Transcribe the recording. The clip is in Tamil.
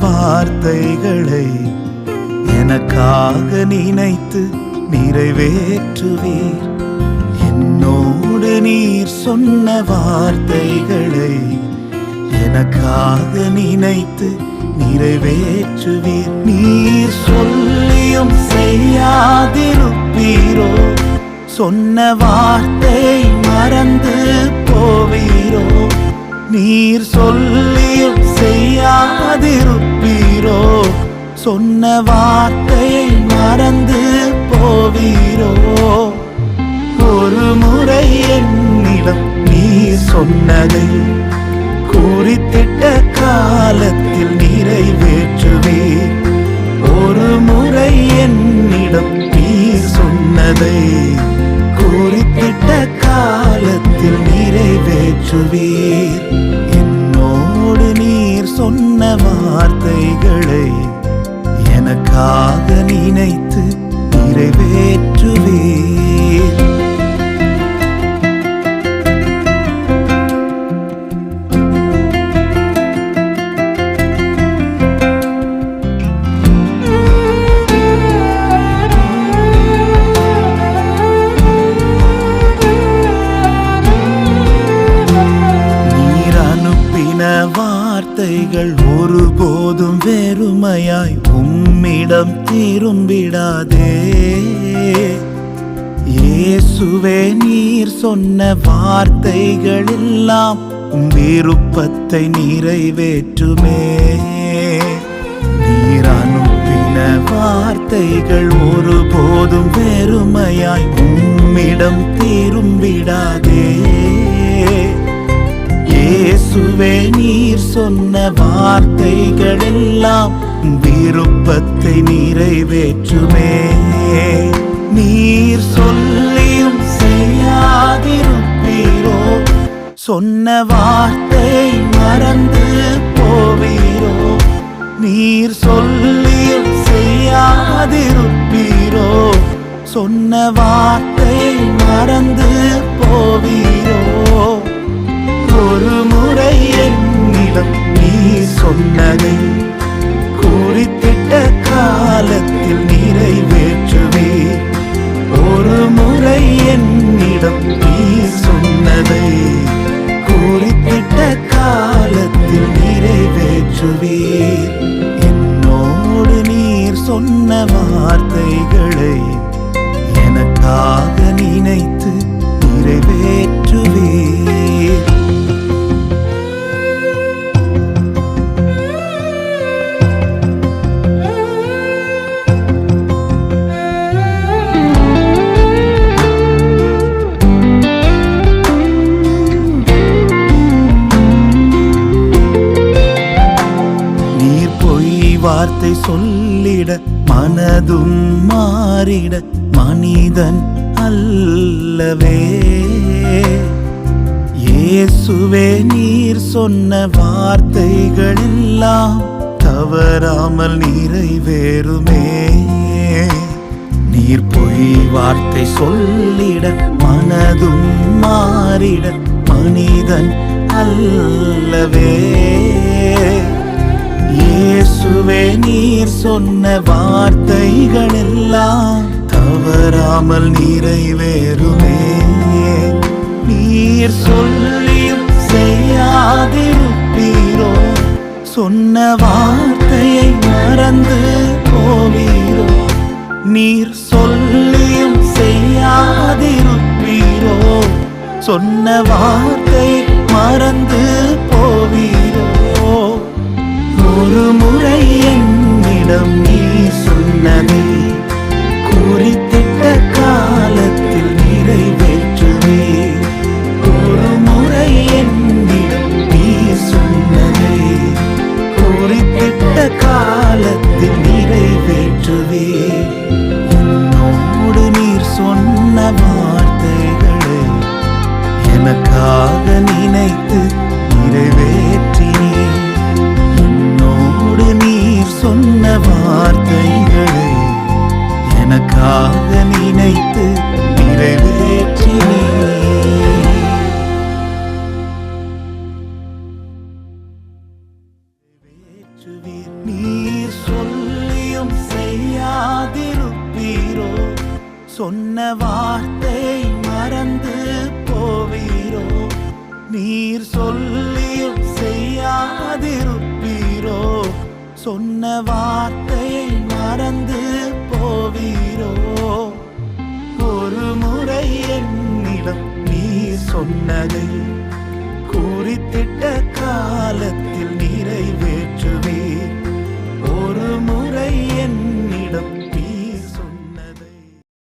வார்த்தைகளை எனக்காக நினைத்து நிறைவேற்றுவீர். என்னோடு நீர் சொன்ன வார்த்தைகளை எனக்காக நினைத்து நிறைவேற்றுவீர். நீர் சொல்லியும் செய்யாதிருப்பீரோ? சொன்ன வார்த்தை மறந்து போவீரோ? நீர் சொல்லியும் செய்யாதிருப்பீரோ? சொன்ன வார்த்தை மறந்து போவீரோ? ஒரு முறை என்னிடம் நீர் சொன்னதை குறித்திட்ட காலத்தில் நிறைவேற்றுவீர். ஒரு முறை என்னிடம் நீர் சொன்னதை குறித்திட்ட காலத்தில் நிறைவேற்றுவீர். என்னோடு நீர் சொன்ன வார்த்தைகளை எனக்காக நினைத்து நிறைவேற்றுவீர். வார்த்தைகள் ஒருபோதும் வெறுமையாய் உம்மிடம் திரும்பிடாதே. இயேசுவே, நீர் சொன்ன வார்த்தைகள் எல்லாம் உம் விருப்பத்தை நிறைவேற்றுமே. நீர் அனுப்பின வார்த்தைகள் ஒருபோதும் வெறுமையாய் உம்மிடம் திரும்பிடாதே. இயேசுவே, நீர் சொன்ன வார்த்தைகள் எல்லாம் விருப்பத்தை நிறைவேற்றுமே. நீர் சொல்லியும் செய்யாதிருப்பீரோ? சொன்ன வார்த்தை மறந்து போவீரோ? நீர் சொல்லியும் செய்யாதிருப்பீரோ? சொன்ன வார்த்தை மறந்து போவீரோ? ஒரு முறை என்னிடம் நீர் சொன்னதை குறித்திட்ட காலத்தில் நிறைவேற்றுவீர். ஒரு முறை என்னிடம் நீர் சொன்னதை குறித்திட்ட காலத்தில் நிறைவேற்றுவீர். என்னோடு நீர் சொன்ன வார்த்தைகளை எனக்காக நினைத்து நிறைவேற்றுவீர். வார்த்தை சொல்லிட மனதும் மாறிட மனிதன் அல்லவே. இயேசுவே, நீர் சொன்ன வார்த்தைகள் எல்லாம் தவறாமல் நிறைவேறுமே. நீர் பொய் வார்த்தை சொல்லிட மனதும் மாறிட மனிதன் அல்லவே. இயேசுவே, நீர் சொன்ன வார்த்தைகள் எல்லாம் தவறாமல் நிறைவேறுமே. நீர் சொல்லியும் செய்யாதிருப்பீரோ? சொன்ன வார்த்தையை மறந்து போவீரோ? நீர் சொல்லியும் செய்யாதிருப்பீரோ? சொன்ன வார்த்தை மறந்து போவீரோ? ஒரு முறை என்னிடம் நீர் சொன்னதை குறித்திட்ட காலத்தில் நிறைவேற்றுவீர். ஒரு முறை என்னிடம் நீர் சொன்னதை குறித்திட்ட காலத்தில் நிறைவேற்றுவீர். என்னோடு நீர் சொன்ன வார்த்தைகளை எனக்காக நினைத்து நிறைவேற்றினீர். நீர் சொன்ன வார்த்தைகளை எனக்காக நினைத்து நிறைவேற்றினீர். நீர் சொல்லியும் செய்யாதிருப்பீரோ? சொன்ன வார்த்தை மறந்து போவீரோ? நீர் சொல்லியும் செய்யாதிருப்பீரோ? சொன்ன வார்த்தையை மறந்து போவீரோ? ஒரு முறை என்னிடம் நீர் சொன்னதை குறித்திட்ட காலத்தில் நிறைவேற்றுவீர்.